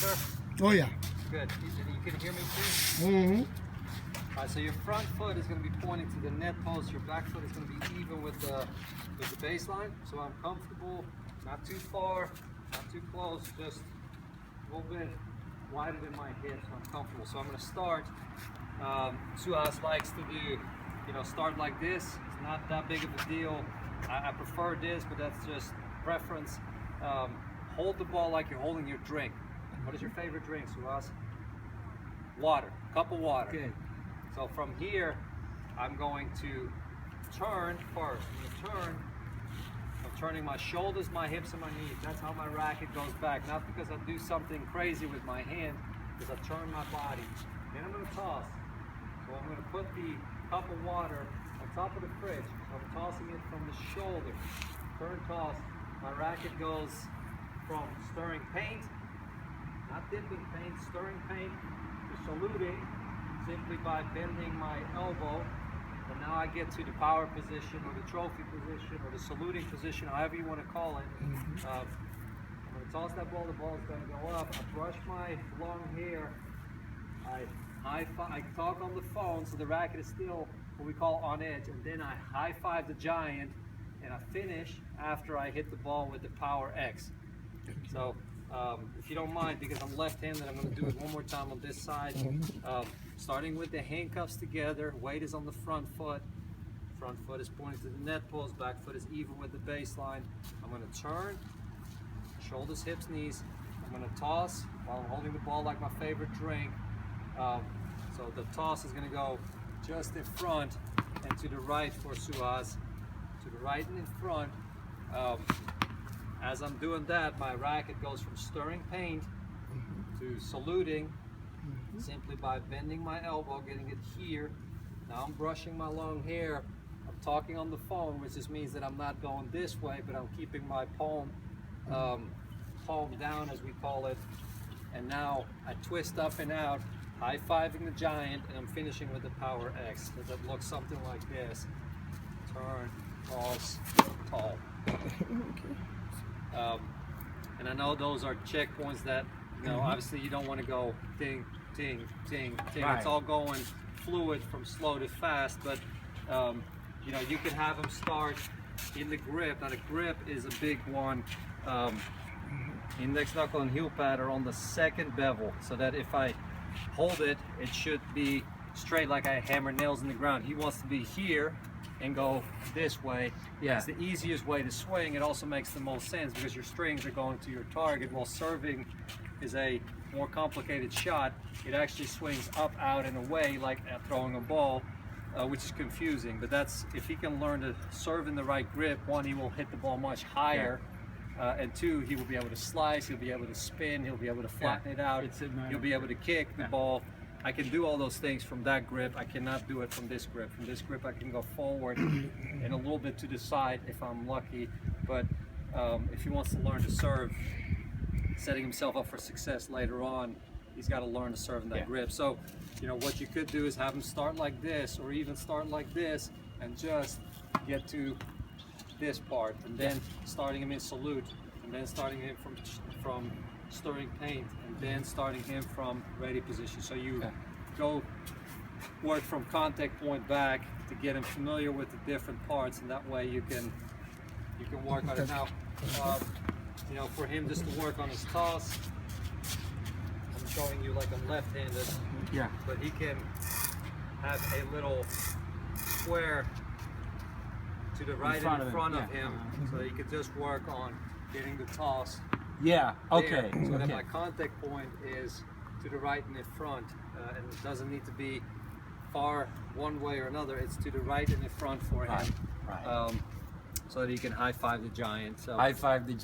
sir? Oh yeah. Good. You can hear me too? Mm-hmm. All right, so your front foot is going to be pointing to the net post. Your back foot is going to be even with the baseline. So I'm comfortable, not too far, not too close, just a little bit wider than my hips. So I'm comfortable. So I'm going to start. Suhas likes to do, start like this. It's not that big of a deal. I prefer this, but that's just preference. Hold the ball like you're holding your drink. What is your favorite drink, Suhas? Water, cup of water. Good. So from here, I'm going to turn first. I'm turning my shoulders, my hips, and my knees. That's how my racket goes back. Not because I do something crazy with my hand, because I turn my body. Then I'm going to toss. So I'm going to put the cup of water on top of the fridge. So I'm tossing it from the shoulder. Turn, toss. My racket goes from stirring paint, not dipping paint, stirring paint, to saluting, simply by bending my elbow. And now I get to the power position, or the trophy position, or the saluting position, however you want to call it. I'm going to toss that ball, the ball is going to go up. I brush my long hair, I talk on the phone, so the racket is still what we call on edge, and then I high five the giant, and I finish after I hit the ball with the power X. So if you don't mind, because I'm left-handed, I'm going to do it one more time on this side. Starting with the handcuffs together, weight is on the front foot. Front foot is pointing to the net post, back foot is even with the baseline. I'm going to turn, shoulders, hips, knees. I'm going to toss while I'm holding the ball like my favorite drink. So the toss is going to go just in front and to the right for Suhas. To the right and in front. As I'm doing that, my racket goes from stirring paint to saluting, simply by bending my elbow, getting it here. Now I'm brushing my long hair. I'm talking on the phone, which just means that I'm not going this way, but I'm keeping my palm down, as we call it. And now I twist up and out, high-fiving the giant, and I'm finishing with the power X. So that looks something like this. Turn, toss, tall. And I know those are checkpoints that, obviously you don't want to go ding, ding, ding, ding. Right. It's all going fluid from slow to fast, but you can have them start in the grip. Now the grip is a big one. Index knuckle and heel pad are on the second bevel, so that if I hold it, it should be straight like I hammer nails in the ground. He wants to be here and go this way. Yeah. It's the easiest way to swing. It also makes the most sense because your strings are going to your target, while serving is a more complicated shot. It actually swings up, out, and away like throwing a ball, which is confusing. But that's, if he can learn to serve in the right grip, one, he will hit the ball much higher. And two, he will be able to slice, he'll be able to spin, he'll be able to flatten it out, he'll be able to kick the ball. I can do all those things from that grip. I cannot do it from this grip. From this grip I can go forward and a little bit to the side if I'm lucky. But if he wants to learn to serve, setting himself up for success later on, he's got to learn to serve in that grip. So, what you could do is have him start like this, or even start like this, and just get to this part, and then starting him in salute, and then starting him from stirring paint, and then starting him from ready position. So you go work from contact point back to get him familiar with the different parts, and that way you can work on it. Now, for him just to work on his toss, I'm showing you like I'm left-handed, but he can have a little square to the right in front of him, so that he could just work on getting the toss. Yeah, okay. There, so that my contact point is to the right and in front, and it doesn't need to be far one way or another. It's to the right and in front for him, Right. so that he can high-five the giant. So High-five the giant.